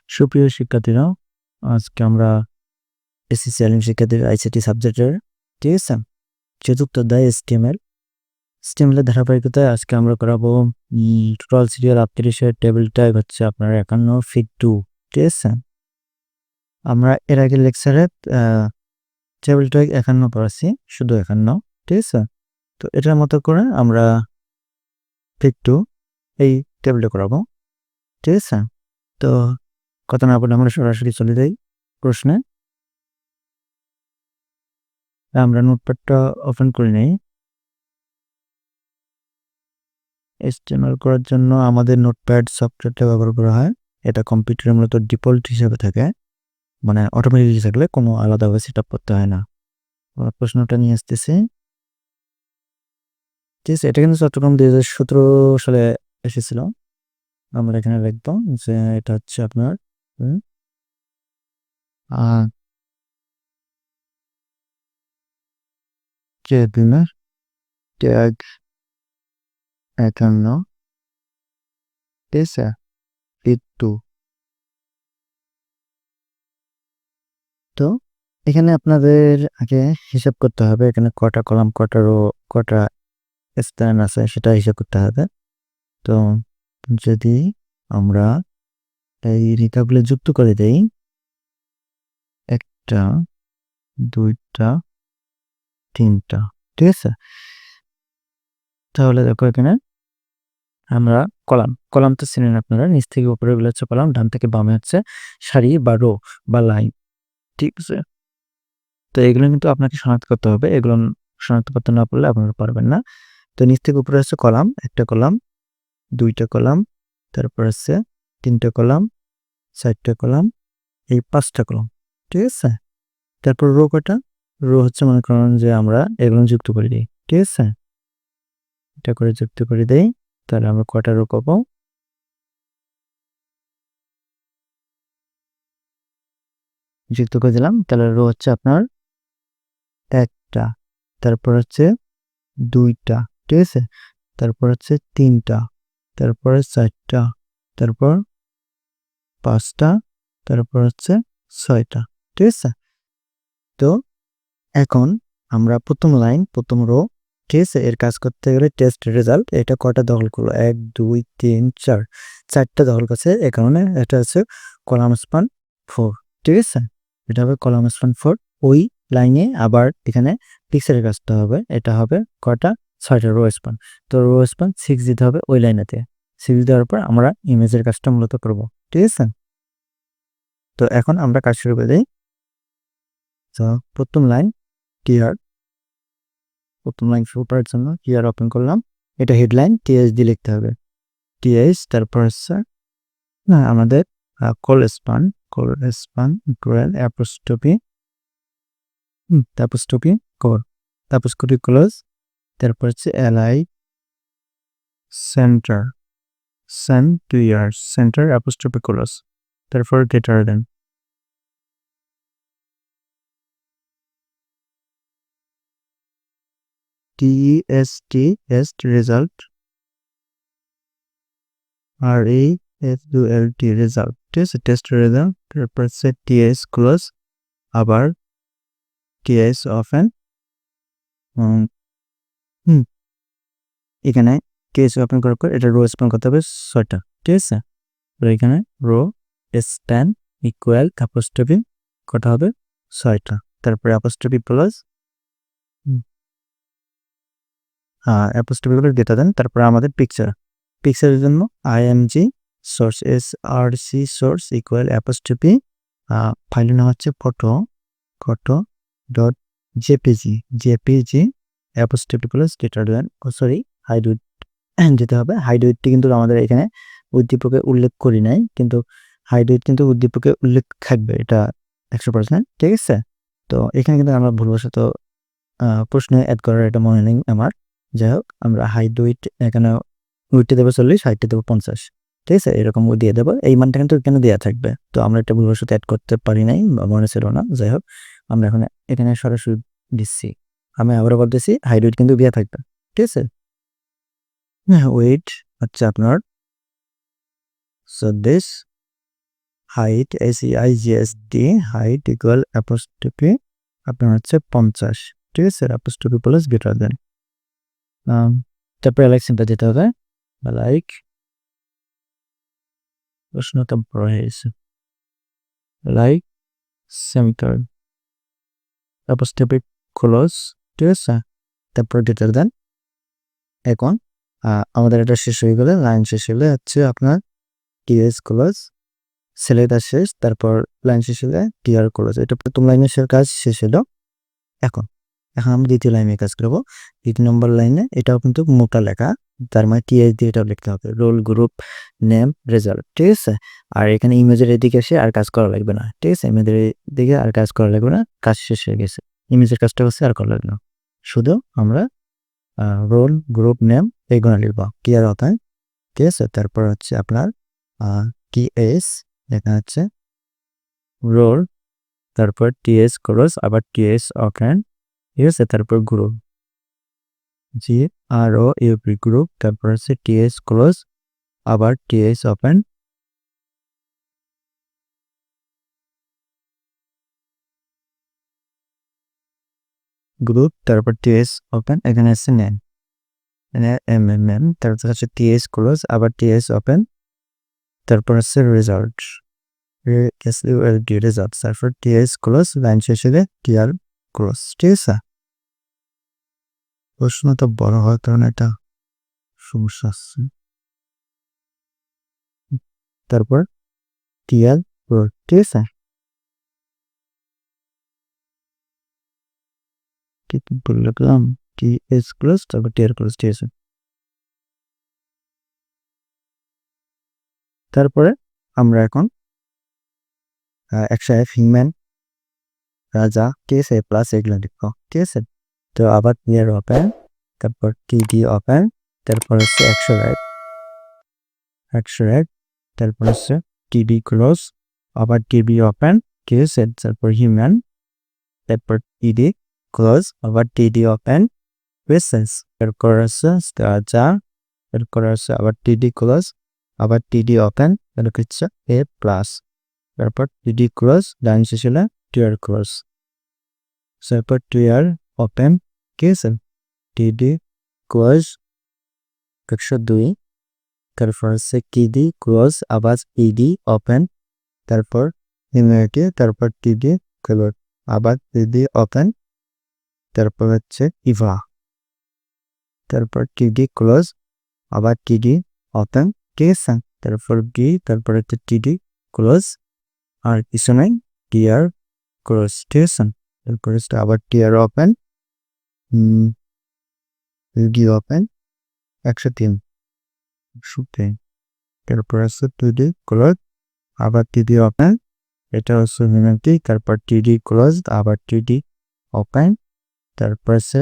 সুপ্রিয় শিক্ষার্থীরা, আজকে আমরা এসএসসি আলিম শিক্ষার্থীর আইসিটি সাবজেক্টের, ঠিক আছে, চতুর্থ অধ্যায় এসটিএমএল এর ধারাবাহিকতায় আজকে আমরা করাবো টোটাল সিরিয়াল 38 এর টেবিল টাইপ হচ্ছে আপনার 51 ফিগ 2, ঠিক আছে। আমরা এর আগের লেকচারে টেবিল টাইপ 51 পড়াচ্ছি, শুধু 51, ঠিক আছে। তো এটার মতো করে আমরা ফিগ 2 এই টেবিলটা করাবো, ঠিক আছে। তো কথা না বলে আমরা সরাসরি চলে যাই প্রশ্নে। আমরা নোটপ্যাডটা ওপেন করে নেই। HTML করার জন্য আমাদের নোটপ্যাড সফটওয়্যারটা ব্যবহার করা হয়। এটা কম্পিউটারে মূলত ডিফল্ট হিসেবে থাকে, মানে অটোমেটিকলি থাকলে কোনো আলাদাভাবে সেট আপ করতে হয় না। প্রশ্নটা নিয়ে আসতেছি, ঠিক আছে। এটা কিন্তু চট্টগ্রাম 2017 সালে এসেছিল। আমরা এখানে লিখব যে এটা হচ্ছে আপনার কেবিনের ট্যাগ 51, ঠিক আছে, ফিগ 2। তো এখানে আপনাদের আগে হিসাব করতে হবে এখানে কটা কলাম, কটা রো, কটা স্থান আছে সেটা হিসাব করতে হবে। তো যদি আমরা এই রেখাগুলো যুক্ত করে দেই, 1টা 2টা 3টা, ঠিক আছে। তাহলে দেখো এখানে আমরা কলাম তো চিনেন আপনারা, নিচ থেকে উপরে গুলো হচ্ছে কলাম, ডান থেকে বামে হচ্ছে সারি বা রো বা লাইন, ঠিক আছে। তো এগুলো কিন্তু আপনাকে শনাক্ত করতে হবে, এগুলো শনাক্ত করতে না পারলে আপনারা পারবেন না। তো নিচ থেকে উপরে হচ্ছে কলাম, 1টা কলাম, 2টা কলাম, তারপর হচ্ছে 3টা কলাম, 4টা কলাম, এই 5টা কলাম, ঠিক আছে। তারপর রো কটা, রো হচ্ছে মনে করেন যে আমরা এগুলো যুক্ত করে দিই, ঠিক আছে। এটা করে যুক্ত করে দেই, তাহলে আমরা কটা রো পাবো, যুক্ত করে দিলাম। তাহলে রো হচ্ছে আপনার 1টা, তারপর হচ্ছে 2টা, ঠিক আছে, তারপর হচ্ছে 3টা, তারপরে 4টা, তারপর 5টা, তারপর হচ্ছে 6টা, ঠিক আছে। তো এখন আমরা প্রথম লাইন, প্রথম রো, ঠিক আছে, এর কাজ করতে গেলে টেস্ট রেজাল্ট এটা কটা দখল করলো, 1 2 3 4, 4টা দখল করছে। এ কারণে এটা হচ্ছে কলাম স্পান 4, ঠিক আছে। এটা হবে কলাম স্পান 4। ওই লাইনে আবার এখানে পিক্সেলের কাজটা হবে, এটা হবে কটা, 6টা রো স্পান। তো রো স্পান 6 দিতে হবে ওই লাইনেতে। 6 দেওয়ার পর আমরা ইমেজের কাজটা মূলত করব, ঠিক আছে। তো এখন আমরা কাজ শুরু করে দিই। তো প্রথম লাইন টিআর, প্রথম লাইন শুরু করার জন্য টিআর ওপেন করলাম। এটা হেডলাইন, টিএস দিয়ে লিখতে হবে, টিএস। তারপর হচ্ছে আমাদের call span equal apostrophe core, apostrophe close. তারপর হচ্ছে LI centre, centre apostrophe close. তারপর greater than, TEST result, RESULT result, ঠিক আছে, টেস্ট রেজাল্ট। তারপর হচ্ছে TS ক্লোজ, আবার TS ওপেন। এখানে TS ওপেন করার পর এটা রো স্প্যান করতে হবে 6টা, ঠিক আছে। তো এখানে রো স্প্যান ইকুয়াল অ্যাপোস্ট্রফি কটা হবে, 6টা। তারপরে অ্যাপোস্ট্রফি প্লাস অ্যাপোস্ট্রফি গুলো ডেটা দেন। তারপরে আমাদের পিকচারের জন্য IMG source, SRC source equal apostrophe, ফাইলের নাম হচ্ছে photo dot JPG apostrophe plus greater than, sorry height width যেতে হবে। হাইড উইথটি কিন্তু আমাদের এখানে উদ্দীপকে উল্লেখ করি নাই, কিন্তু হাইড উইথ কিন্তু উদ্দীপকে উল্লেখ থাকবে, এটা 100%, ঠিক আছে। তো এখানে কিন্তু আমরা ভুলবশত প্রশ্নে অ্যাড করার এটা মনে নেই আমার। যাই হোক, আমরা হাইড উইথ এখানে উইথটা দেবো 40, হাইটটা দেবো 50, ঠিক আছে, এরকম দিয়ে দেবো। এই মানটা কিন্তু এখানে দেওয়া থাকবে। তো আমরা এটা ভুলবশত অ্যাড করতে পারি নাই, মনে ছিল না। যাই হোক, আমরা এখন এখানে সরাসরি দিচ্ছি। আমি আবারও বলতেছি হাইড উইথ কিন্তু দেওয়া থাকবে, ঠিক আছে। ওয়েট হচ্ছে আপনার 40, height HEIGHT height equal apostrophe আপনার হচ্ছে 50, ঠিক আছে, অ্যাপোস্ট্রফি প্লাস গ্রেটার দেন। তারপর এলেকশনটা যেতে হবে, লাইক প্রশ্নটা বড় হয়ে গেছে, লাইক সেমিকোলন অ্যাপোস্ট্রফি ক্লোজ, ঠিক আছে, তারপর গ্রেটার দেন। এখন আমাদের এটা শেষ হয়ে গেলে, লাইন শেষ হলে হচ্ছে আপনার টিএস ক্লোজ, সেলেটা শেষ, তারপর লাইন শেষ হলে টিআর ক্লোজ। এটা প্রথম লাইনের কাজ শেষ হলো। এখন আমরা দ্বিতীয় লাইনে কাজ করবো। 2 নম্বর লাইনে এটাও কিন্তু মোটা লেখা, তার মানে টিএস দিয়ে এটাও লিখতে হবে, রোল গ্রুপ নেম রেজাল্ট, ঠিক আছে। আর এখানে ইমেজের এদিকে এসে আর কাজ করা লাগবে না, ঠিক আছে, ইমেজের দিকে আর কাজ করা লাগবে না, কাজ শেষ হয়ে গেছে। ইমেজের কাজটা হচ্ছে আর করা লাগবে না, শুধু আমরা রোল গ্রুপ নেম এইগুলো লিখবো ক্লিয়ার হতায়, ঠিক আছে। তারপর হচ্ছে আপনার টিএস এখানে হচ্ছে রোল, তারপর টিএস ক্লোজ, আবার টিএস ওপেন, ঠিক আছে, তারপর গ্রুপ GROUP গ্রুপ, তারপর হচ্ছে টিএস ক্লোজ, আবার টিএস ওপেন, গ্রুপ, তারপর টিএস ওপেন, এখানে আছে নেম MMM, তারপর হচ্ছে টিএস ক্লোজ, আবার টিএস ওপেন, তারপর হচ্ছে রেজাল্ট রেজাল্ট, তারপর টিএস ক্লোজ, লাইন শেষে টিআর ক্লোজ, ঠিক আছে। প্রশ্নটা বড় হওয়ার কারণে এটা সমস্যা আসছে। তারপর টিআর ক্লোজ, ঠিক আছে, কি লিখলাম টিএস ক্লোজ, তারপর টিআর ক্লোজ, ঠিক আছে। তারপরে আমরা এখন একশো হিউম্যান রাজা, ঠিক আছে, প্লাস এগুলো লিখবো, ঠিক আছে। তো আবার টিআর ওপেন, তারপর টিডি ওপেন, তারপর হচ্ছে 100 রেড, তারপর হচ্ছে টিডি ক্লোজ, আবার টিবি ওপেন, ঠিক আছে, তারপর হিউম্যান, তারপর টিডি ক্লোজ, আবার টিডি ওপেন, পেসেন্স, তারপর হচ্ছে রাজা, তারপর হচ্ছে আবার টিডি ক্লোজ, আবার টিডি ওপেন, তারপর হচ্ছে এ প্লাস, তারপর টিডি ক্লোজ, লাইন শেষ হলে টিআর ক্লোজ, তারপর টিআর ওপেন, ঠিক আছে, টিডি ক্লোজ 102, তারপর হচ্ছে টিডি ক্লোজ, আবার ইডি ওপেন, তারপর ইউনিটি, তারপর টিডি ক্লোজ, আবার টিডি ওপেন, তারপর হচ্ছে ইভা, তারপর টিডি ক্লোজ, আবার টিডি ওপেন, ঠিক আছে, তারপর ডি, তারপর হচ্ছে টিডি ক্লোজ, আর কিছু নাই, টিআর ক্লোজ, ঠিক আছে। তারপর হচ্ছে আবার টিআর ওপেন, ডি ওপেন 103, তারপর হচ্ছে টিডি ক্লোজ, আবার টিডি ওপেন, এটা হচ্ছে হিউম্যানিটি, তারপর টিডি ক্লোজ, আবার টিডি ওপেন, তারপর হচ্ছে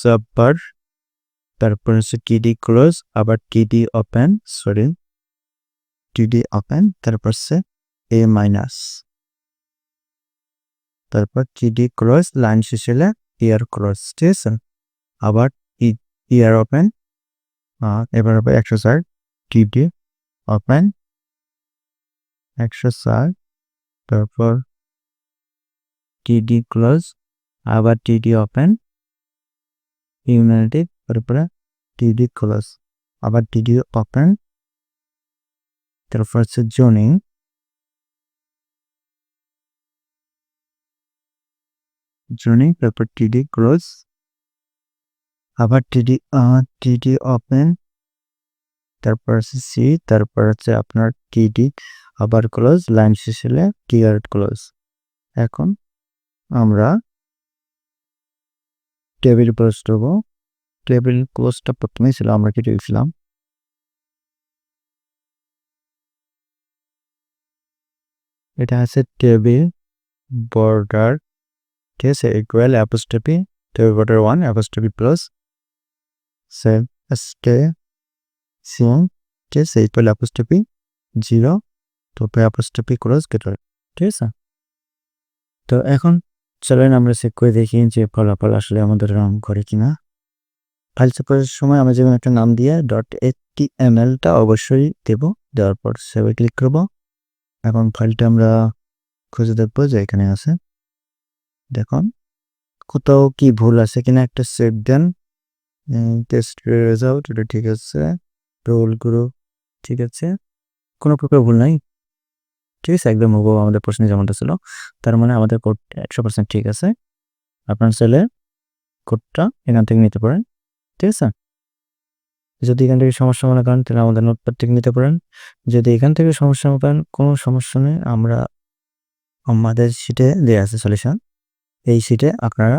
জাবার, তারপর হচ্ছে টিডি ক্লোজ, আবার টিডি ওপেন, টিডি ওপেন, তারপর হচ্ছে এ মাইনাস, তারপর টিডি ক্লোজ, লাইন শেষ হলে টিআর ক্লোজ, ঠিক আছে, আবার টিআর ওপেন, এবার হবে 104, টিডি ওপেন 104, তারপর টিডি ক্লোজ, আবার টিডি ওপেন, ইউনাইটেড, তারপরে টিডি ক্লোজ, আবার টিডি ওপেন, তারপর হচ্ছে জোনিং, তারপর টিডি ক্লোজ, আবার টিডি ওপেন, তারপর হচ্ছে সি, তারপর হচ্ছে আপনার টিডি আবার ক্লোজ, লাইন শেষ হলে টিআর ক্লোজ। এখন আমরা টেবিল ক্লোজ করবো। টেবিল ক্লোজটা প্রথমেই ছিল, আমরা কেটে গেছিলাম। এটা আছে টেবিল বর্ডার, ঠিক আছে, equal apostrophe table border 1 apostrophe plus save SK CM, ঠিক আছে, ইকুয়াল অ্যাপোস্ট্রফি 0, তারপরে অ্যাপোস্ট্রফি ক্লোজ গেটার, ঠিক আছে। তো এখন চলেন আমরা চেক করে দেখি যে ফলাফল আসলে আমাদের রান করে কিনা। ফাইল চেক করার সময় আমরা যেমন একটা নাম দিয়ে html-টা অবশ্যই দেব। দেওয়ার পর সেভে ক্লিক করব। এখন ফাইলটা আমরা খুঁজে দেখব যে এখানে আছে। দেখুন কোথাও কি ভুল আছে কিনা একটা সেভ দেন। টেস্ট রেজাল্ট এটা ঠিক আছে। রোল গ্রুপ ঠিক আছে। কোনো প্রকার ভুল নাই। ঠিক আছে, একদম হুবহু আমাদের প্রশ্নে যেমনটা ছিল। তার মানে আমাদের কোড 100% ঠিক আছে। আপনার চাইলে কোডটা এখান থেকে নিতে পারেন। ঠিক আছে? যদি এখান থেকে সমস্যা মনে করেন তাহলে আমাদের নোটপ্যাড থেকে নিতে পারেন। যদি এখান থেকে সমস্যা মনে করেন কোনো সমস্যা নেই, আমরা আমাদের শিটে দেয়া আছে সলিউশন। এই শিটে আপনারা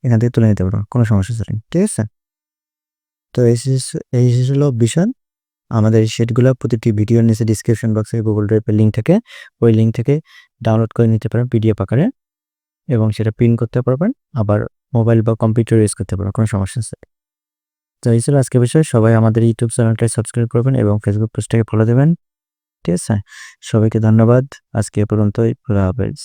এখান থেকে তুলে নিতে পারবেন কোনো সমস্যা ছাড়াই। ঠিক আছে? তো এই হলো বিষয়। আমাদের এই শিটগুলো প্রতিটি ভিডিওর নিচে ডেসক্রিপশন বক্সে গুগল ড্রাইভের লিঙ্ক থাকে। ওই লিঙ্ক থেকে ডাউনলোড করে নিতে পারেন পিডিএফ আকারে এবং সেটা প্রিন্ট করতে পারবেন। আবার মোবাইল বা কম্পিউটার ইউজ করতে পারবেন, কোনো সমস্যা নেই। তো এই ছিল আজকের বিষয়। সবাই আমাদের ইউটিউব চ্যানেলটাকে সাবস্ক্রাইব করবেন এবং ফেসবুক পেজটাকে ফলো দেবেন। ঠিক আছে? সবাইকে ধন্যবাদ। আজকে এ পর্যন্তই। খোদা হাফেজ।